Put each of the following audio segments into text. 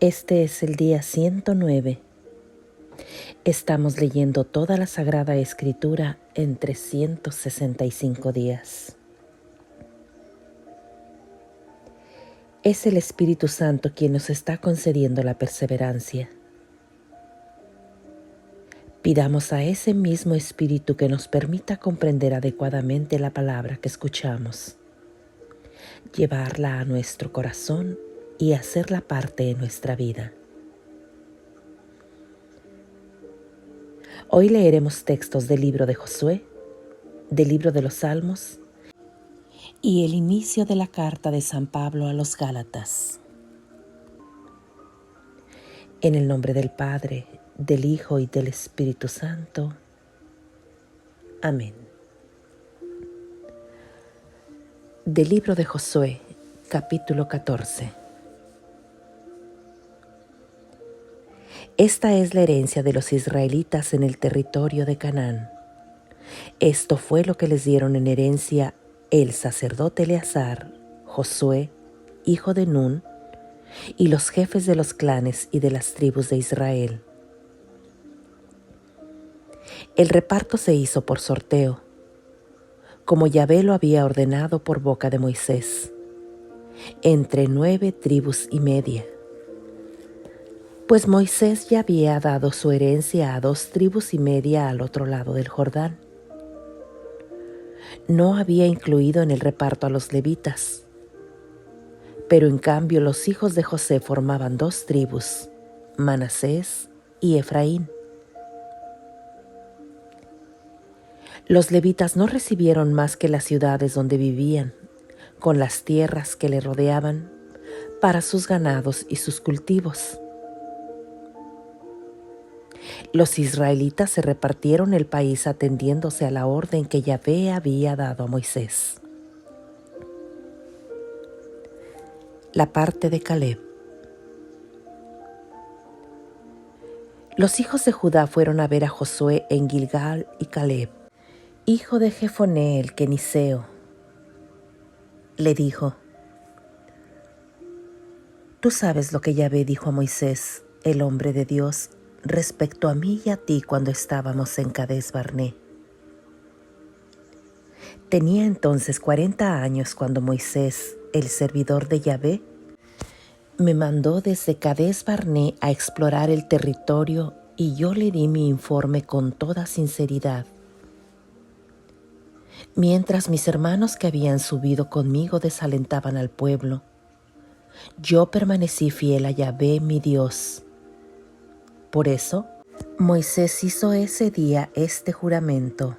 Este es el día 109. Estamos leyendo toda la Sagrada Escritura en 365 días. Es el Espíritu Santo quien nos está concediendo la perseverancia. Pidamos a ese mismo Espíritu que nos permita comprender adecuadamente la palabra que escuchamos, llevarla a nuestro corazón y hacerla parte de nuestra vida. Hoy leeremos textos del libro de Josué, del libro de los Salmos y el inicio de la carta de San Pablo a los Gálatas. En el nombre del Padre, del Hijo y del Espíritu Santo. Amén. Del libro de Josué, capítulo 14. Esta es la herencia de los israelitas en el territorio de Canaán. Esto fue lo que les dieron en herencia el sacerdote Eleazar, Josué, hijo de Nun, y los jefes de los clanes y de las tribus de Israel. El reparto se hizo por sorteo, como Yahvé lo había ordenado por boca de Moisés, entre 9 tribus y media. Pues Moisés ya había dado su herencia a 2 tribus y media al otro lado del Jordán. No había incluido en el reparto a los levitas, pero en cambio los hijos de José formaban 2 tribus, Manasés y Efraín. Los levitas no recibieron más que las ciudades donde vivían, con las tierras que le rodeaban, para sus ganados y sus cultivos. Los israelitas se repartieron el país atendiéndose a la orden que Yahvé había dado a Moisés. La parte de Caleb. Los hijos de Judá fueron a ver a Josué en Gilgal, y Caleb, hijo de Jefoné el Keniseo, le dijo: Tú sabes lo que Yahvé dijo a Moisés, el hombre de Dios, respecto a mí y a ti cuando estábamos en Cades Barné. Tenía entonces 40 años cuando Moisés, el servidor de Yahvé, me mandó desde Cades Barné a explorar el territorio, y yo le di mi informe con toda sinceridad. Mientras mis hermanos que habían subido conmigo desalentaban al pueblo, yo permanecí fiel a Yahvé mi Dios. Por eso, Moisés hizo ese día este juramento: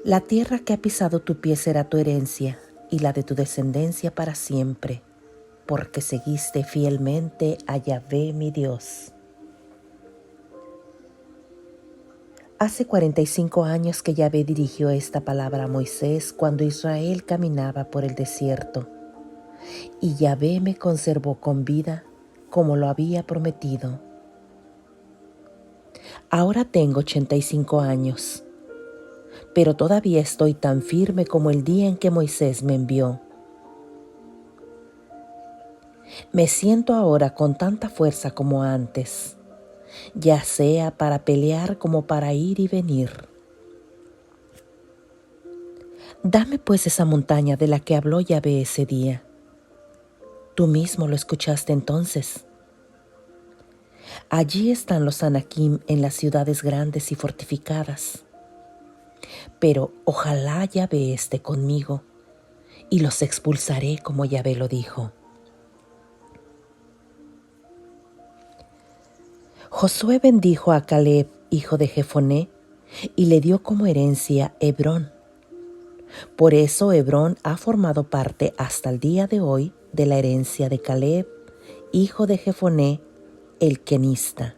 La tierra que ha pisado tu pie será tu herencia, y la de tu descendencia para siempre, porque seguiste fielmente a Yahvé mi Dios. Hace 45 años que Yahvé dirigió esta palabra a Moisés cuando Israel caminaba por el desierto, y Yahvé me conservó con vida como lo había prometido. Ahora tengo 85 años, pero todavía estoy tan firme como el día en que Moisés me envió. Me siento ahora con tanta fuerza como antes, ya sea para pelear como para ir y venir. Dame pues esa montaña de la que habló Yahvé ese día. Tú mismo lo escuchaste entonces. Allí están los Anakim en las ciudades grandes y fortificadas. Pero ojalá Yahvé esté conmigo, y los expulsaré como Yahvé lo dijo. Josué bendijo a Caleb, hijo de Jefoné, y le dio como herencia Hebrón. Por eso Hebrón ha formado parte hasta el día de hoy de la herencia de Caleb, hijo de Jefoné, el kenista,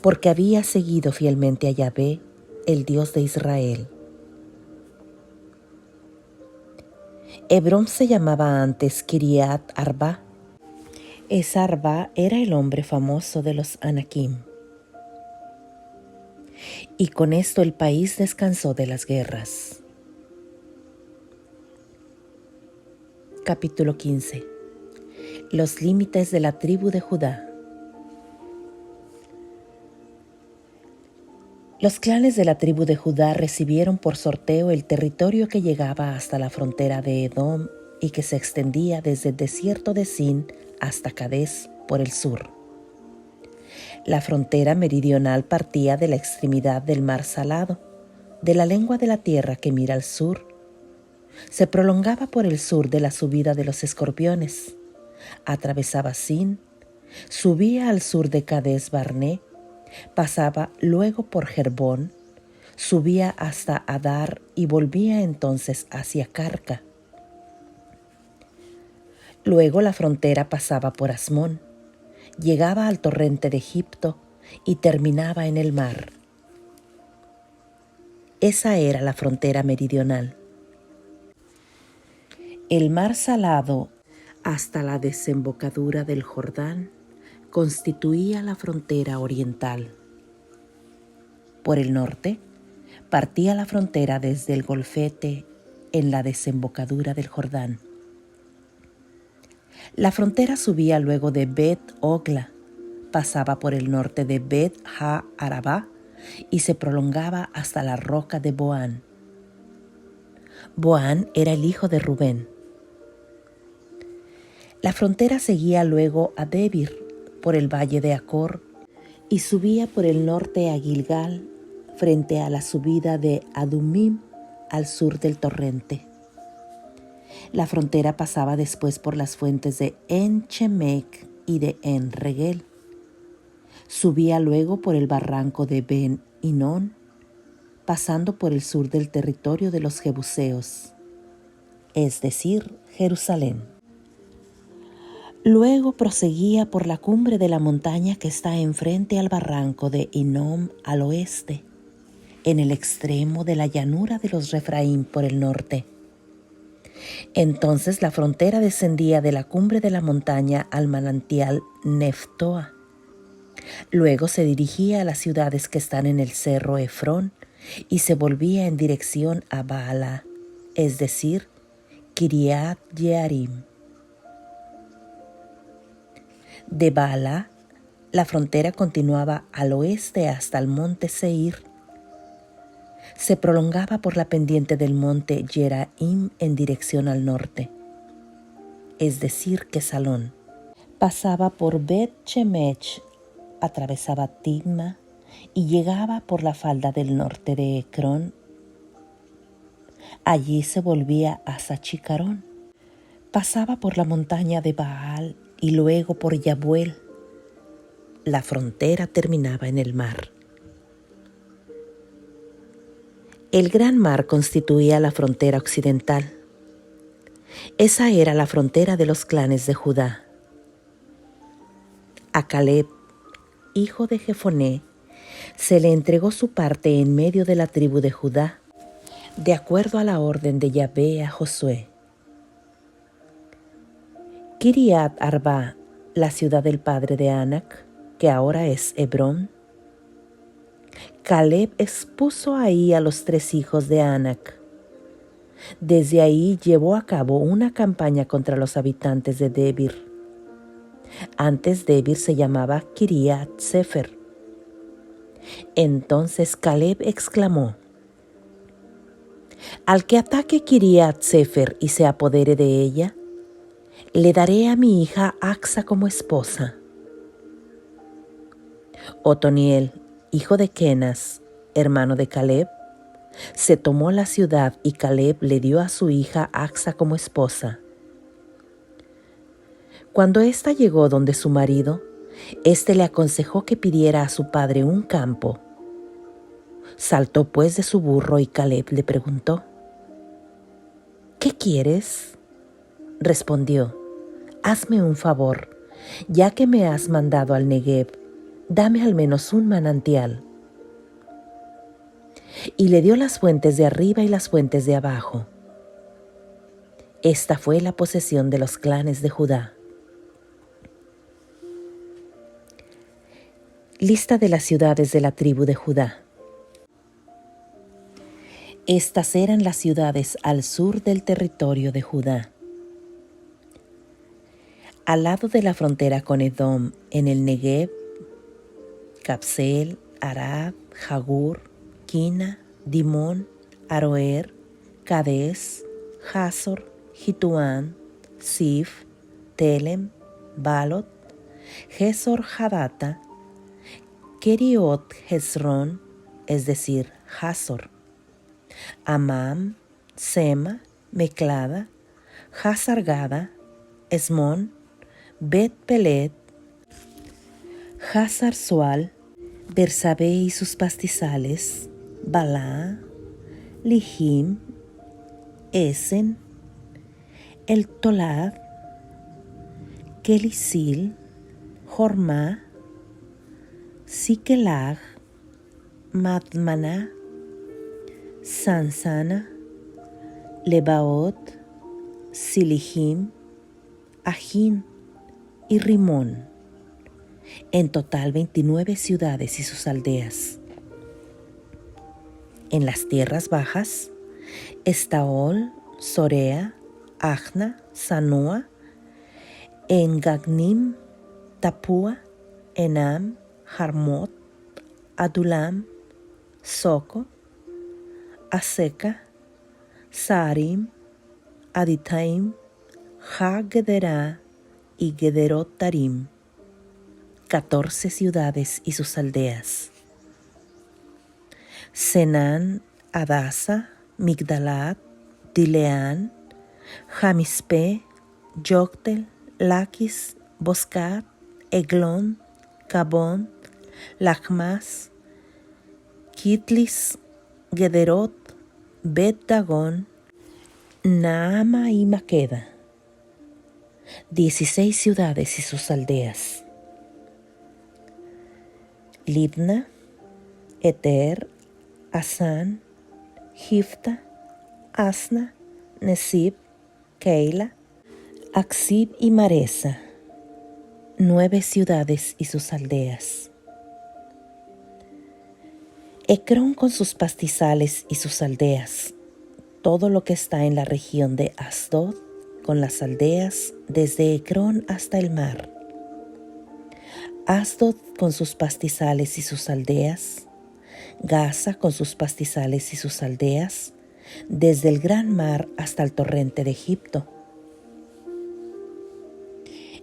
porque había seguido fielmente a Yahvé, el Dios de Israel. Hebrón se llamaba antes Kiriat Arba. Esa Arba era el hombre famoso de los Anakim. Y con esto el país descansó de las guerras. Capítulo 15. Los límites de la tribu de Judá. Los clanes de la tribu de Judá recibieron por sorteo el territorio que llegaba hasta la frontera de Edom y que se extendía desde el desierto de Sin hasta Cades por el sur. La frontera meridional partía de la extremidad del mar Salado, de la lengua de la tierra que mira al sur. Se prolongaba por el sur de la subida de los escorpiones, atravesaba Sin, subía al sur de Cades Barné, pasaba luego por Jerbón, subía hasta Adar y volvía entonces hacia Carca. Luego la frontera pasaba por Asmón, llegaba al torrente de Egipto y terminaba en el mar. Esa era la frontera meridional. El mar Salado hasta la desembocadura del Jordán constituía la frontera oriental. Por el norte, partía la frontera desde el Golfete en la desembocadura del Jordán. La frontera subía luego de Bet-Ogla, pasaba por el norte de Bet-Ha-Arabá y se prolongaba hasta la roca de Boán. Boán era el hijo de Rubén. La frontera seguía luego a Debir por el valle de Acor y subía por el norte a Gilgal frente a la subida de Adumim al sur del torrente. La frontera pasaba después por las fuentes de En-Chemec y de En-Regel. Subía luego por el barranco de Ben-Hinón, pasando por el sur del territorio de los Jebuseos, es decir, Jerusalén. Luego proseguía por la cumbre de la montaña que está enfrente al barranco de Hinnom al oeste, en el extremo de la llanura de los Refraín por el norte. Entonces la frontera descendía de la cumbre de la montaña al manantial Neftoa. Luego se dirigía a las ciudades que están en el cerro Efrón y se volvía en dirección a Baalá, es decir, Kiriat Jearim. De Baalá, la frontera continuaba al oeste hasta el monte Seir. Se prolongaba por la pendiente del monte Yeraim en dirección al norte, es decir, Quesalón. Pasaba por Bet-Shemech, atravesaba Tigma y llegaba por la falda del norte de Ecrón. Allí se volvía a Sachicarón. Pasaba por la montaña de Baal y luego por Yabuel. La frontera terminaba en el mar. El Gran Mar constituía la frontera occidental. Esa era la frontera de los clanes de Judá. A Caleb, hijo de Jefoné, se le entregó su parte en medio de la tribu de Judá, de acuerdo a la orden de Yahvé a Josué. Kiriat Arba, la ciudad del padre de Anac, que ahora es Hebrón. Caleb expuso ahí a los 3 hijos de Anac. Desde ahí llevó a cabo una campaña contra los habitantes de Debir. Antes Debir se llamaba Kiriat Sefer. Entonces Caleb exclamó: al que ataque Kiriat Sefer y se apodere de ella, le daré a mi hija Axa como esposa. Otoniel, hijo de Kenas, hermano de Caleb, se tomó la ciudad y Caleb le dio a su hija Axa como esposa. Cuando ésta llegó donde su marido, éste le aconsejó que pidiera a su padre un campo. Saltó pues de su burro y Caleb le preguntó: ¿qué quieres? Respondió: hazme un favor, ya que me has mandado al Negev, dame al menos un manantial. Y le dio las fuentes de arriba y las fuentes de abajo. Esta fue la posesión de los clanes de Judá. Lista de las ciudades de la tribu de Judá. Estas eran las ciudades al sur del territorio de Judá: Al lado de la frontera con Edom, en el Negev, Capsel, Arad, Jagur, Quina, Dimón, Aroer, Cades, Hazor, Jituán, Sif, Telem, Balot, Gesor Hadata, Keriot Hezrón, es decir, Hazor, Amam, Sema, Meclada, Hazargada, Esmón, Bet Pelet, Hazar Sual, Bersabé y sus pastizales, Balá, Lijim, Esen, El Tolad, Kelisil, Jormá, Siquelag, Madmaná, Sansana, Lebaot, Silihim, Ajín y Rimón. En total 29 ciudades y sus aldeas. En las tierras bajas, Estaol, Sorea, Ajna, Sanoa, Engagnim, Tapúa, Enam, Jarmot, Adulam, Soco, Aseca, Saarim, Aditaim, Ha-Gederá y Gederot-Tarim. 14 ciudades y sus aldeas. Senán, Adasa, Migdalat, Dileán, Jamispe, Yoctel, Laquis, Boscat, Eglón, Cabón, Lachmas, Kitlis, Gederot, Bet-Dagón, Naama y Maqueda. 16 ciudades y sus aldeas. Libna, Eter, Asán, Gifta, Asna, Nesib, Keila, Aksib y Maresa. 9 ciudades y sus aldeas. Ecrón con sus pastizales y sus aldeas. Todo lo que está en la región de Asdod, con las aldeas desde Ecrón hasta el mar. Asdod con sus pastizales y sus aldeas, Gaza con sus pastizales y sus aldeas, desde el gran mar hasta el torrente de Egipto.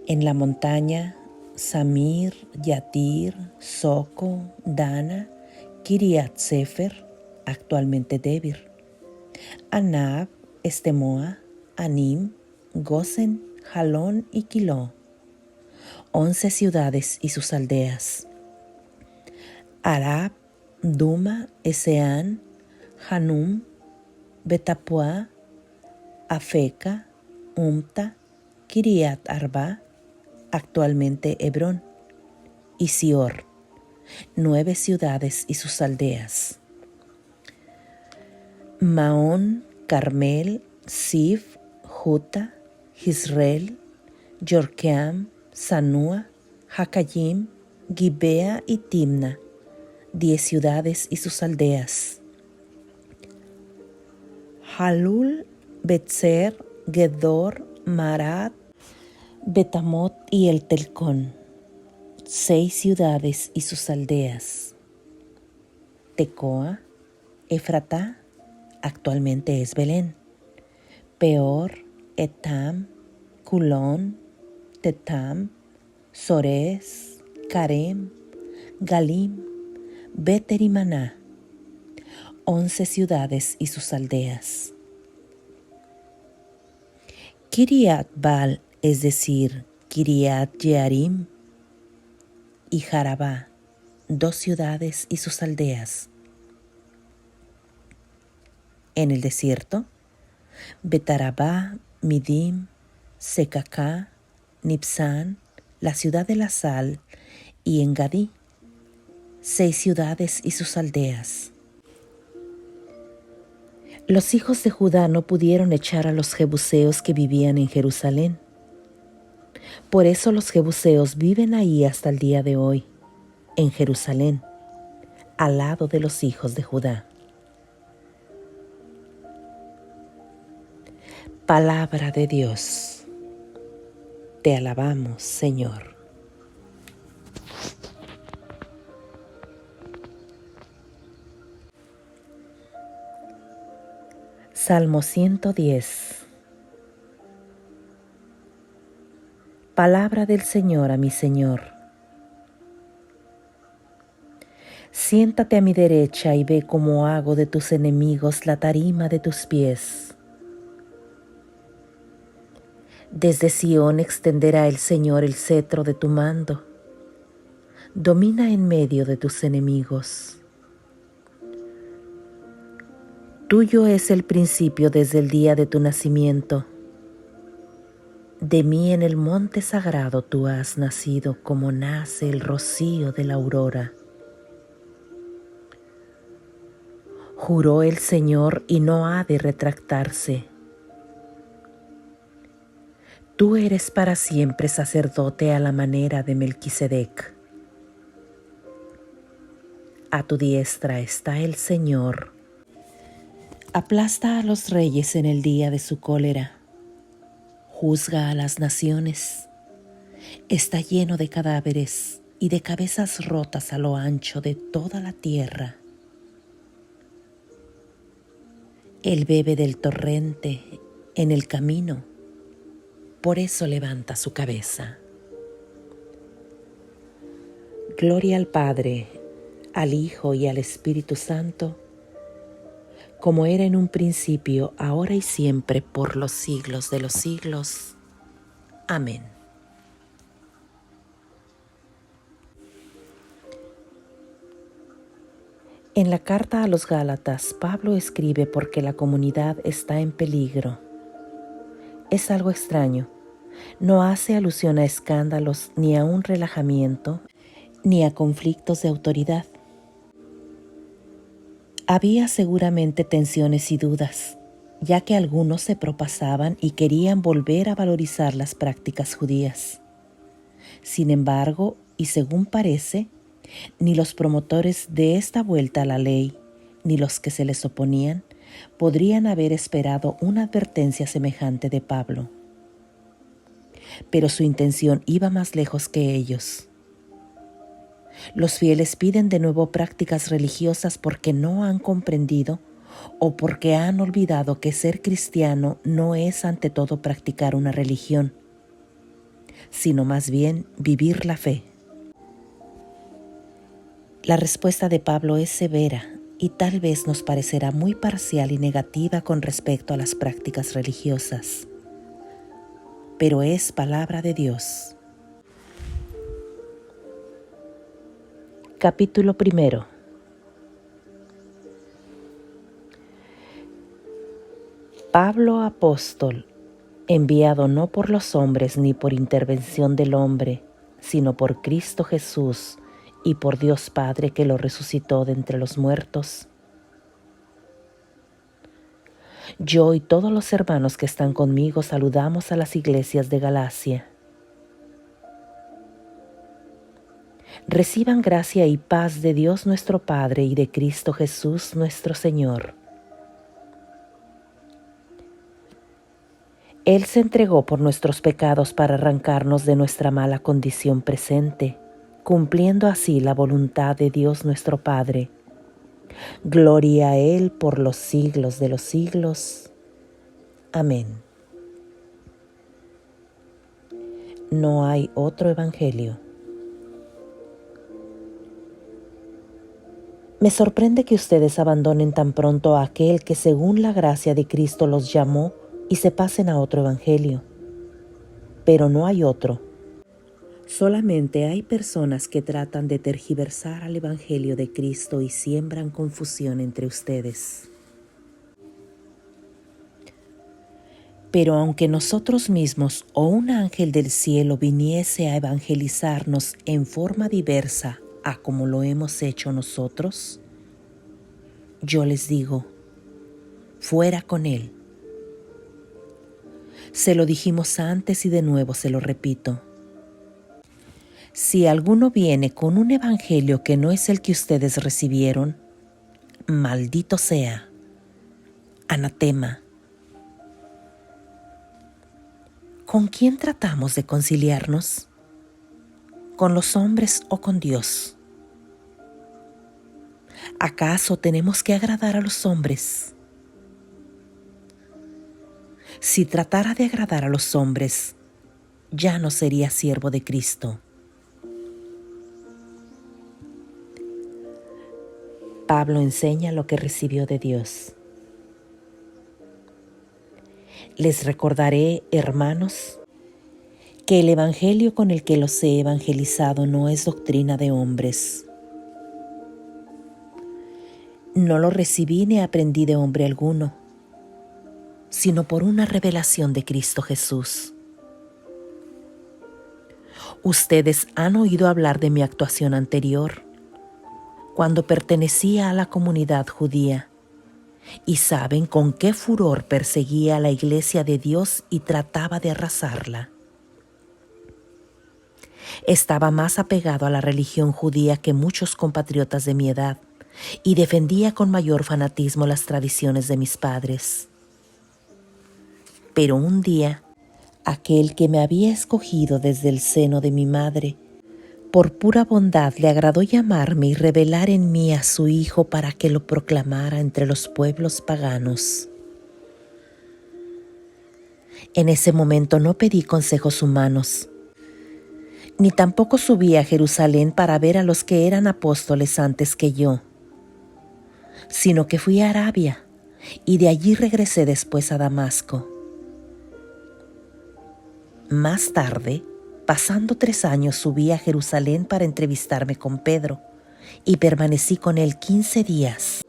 En la montaña, Samir, Yatir, Soco, Dana, Kiriat Sefer, actualmente Debir, Anab, Estemoa, Anim, Gosen, Jalón y Quiló. 11 ciudades y sus aldeas. Arab, Duma, Eseán, Hanum, Betapuá, Afeca, Umta, Kiriat Arba, actualmente Hebrón, y Sior. 9 ciudades y sus aldeas. Maón, Carmel, Sif, Juta, Jizreel, Yorkeam, Sanúa, Hakayim, Gibea y Timna. 10 ciudades y sus aldeas. Halul, Betzer, Gedor, Marat, Betamot y el Telcón. 6 ciudades y sus aldeas. Tecoa, Efratá, actualmente es Belén. Peor, Etam, Culón, Tetam, Sores, Carem, Galim, Beter y Maná. 11 ciudades y sus aldeas. Kiriat Baal, es decir, Kiriat Jearim, y Jarabá, 2 ciudades y sus aldeas. En el desierto, Betarabá, Midim, Secacá, Nipsán, la ciudad de la sal, y Engadí, 6 ciudades y sus aldeas. Los hijos de Judá no pudieron echar a los jebuseos que vivían en Jerusalén. Por eso los jebuseos viven ahí hasta el día de hoy, en Jerusalén, al lado de los hijos de Judá. Palabra de Dios. Te alabamos, Señor. Salmo 110. Palabra del Señor a mi Señor. Siéntate a mi derecha y ve cómo hago de tus enemigos la tarima de tus pies. Desde Sión extenderá el Señor el cetro de tu mando. Domina en medio de tus enemigos. Tuyo es el principio desde el día de tu nacimiento. De mí en el monte sagrado tú has nacido, como nace el rocío de la aurora. Juró el Señor y no ha de retractarse. Tú eres para siempre sacerdote a la manera de Melquisedec. A tu diestra está el Señor. Aplasta a los reyes en el día de su cólera. Juzga a las naciones. Está lleno de cadáveres y de cabezas rotas a lo ancho de toda la tierra. Él bebe del torrente en el camino, por eso levanta su cabeza. Gloria al Padre, al Hijo y al Espíritu Santo, como era en un principio, ahora y siempre, por los siglos de los siglos. Amén. En la carta a los Gálatas, Pablo escribe porque la comunidad está en peligro. Es algo extraño. No hace alusión a escándalos, ni a un relajamiento, ni a conflictos de autoridad. Había seguramente tensiones y dudas, ya que algunos se propasaban y querían volver a valorizar las prácticas judías. Sin embargo, y según parece, ni los promotores de esta vuelta a la ley, ni los que se les oponían, podrían haber esperado una advertencia semejante de Pablo. Pero su intención iba más lejos que ellos. Los fieles piden de nuevo prácticas religiosas porque no han comprendido o porque han olvidado que ser cristiano no es ante todo practicar una religión, sino más bien vivir la fe. La respuesta de Pablo es severa y tal vez nos parecerá muy parcial y negativa con respecto a las prácticas religiosas, pero es palabra de Dios. Capítulo 1. Pablo apóstol, enviado no por los hombres ni por intervención del hombre, sino por Cristo Jesús y por Dios Padre que lo resucitó de entre los muertos. Yo y todos los hermanos que están conmigo saludamos a las iglesias de Galacia. Reciban gracia y paz de Dios nuestro Padre y de Cristo Jesús nuestro Señor. Él se entregó por nuestros pecados para arrancarnos de nuestra mala condición presente, cumpliendo así la voluntad de Dios nuestro Padre. Gloria a Él por los siglos de los siglos. Amén. No hay otro evangelio. Me sorprende que ustedes abandonen tan pronto a aquel que según la gracia de Cristo los llamó y se pasen a otro evangelio. Pero no hay otro. Solamente hay personas que tratan de tergiversar al evangelio de Cristo y siembran confusión entre ustedes. Pero aunque nosotros mismos o un ángel del cielo viniese a evangelizarnos en forma diversa a como lo hemos hecho nosotros, yo les digo, fuera con él. Se lo dijimos antes y de nuevo se lo repito. Si alguno viene con un evangelio que no es el que ustedes recibieron, maldito sea, anatema. ¿Con quién tratamos de conciliarnos? ¿Con los hombres o con Dios? ¿Acaso tenemos que agradar a los hombres? Si tratara de agradar a los hombres, ya no sería siervo de Cristo. Pablo enseña lo que recibió de Dios. Les recordaré, hermanos, que el evangelio con el que los he evangelizado no es doctrina de hombres. No lo recibí ni aprendí de hombre alguno, sino por una revelación de Cristo Jesús. Ustedes han oído hablar de mi actuación anterior, cuando pertenecía a la comunidad judía, y saben con qué furor perseguía a la iglesia de Dios y trataba de arrasarla. Estaba más apegado a la religión judía que muchos compatriotas de mi edad y defendía con mayor fanatismo las tradiciones de mis padres. Pero un día, aquel que me había escogido desde el seno de mi madre, por pura bondad le agradó llamarme y revelar en mí a su Hijo para que lo proclamara entre los pueblos paganos. En ese momento no pedí consejos humanos, ni tampoco subí a Jerusalén para ver a los que eran apóstoles antes que yo, sino que fui a Arabia y de allí regresé después a Damasco. Más tarde, pasando 3 años, subí a Jerusalén para entrevistarme con Pedro y permanecí con él 15 días.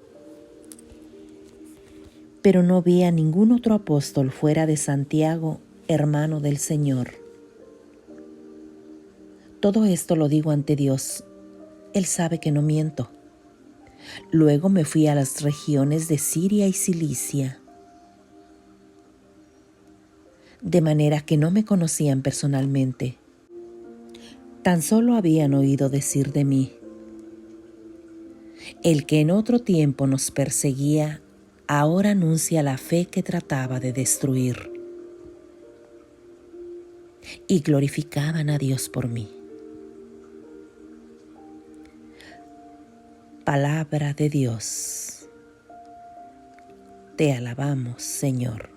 Pero no vi a ningún otro apóstol fuera de Santiago, hermano del Señor. Todo esto lo digo ante Dios. Él sabe que no miento. Luego me fui a las regiones de Siria y Cilicia, de manera que no me conocían personalmente. Tan solo habían oído decir de mí: el que en otro tiempo nos perseguía, ahora anuncia la fe que trataba de destruir. Y glorificaban a Dios por mí. Palabra de Dios. Te alabamos, Señor.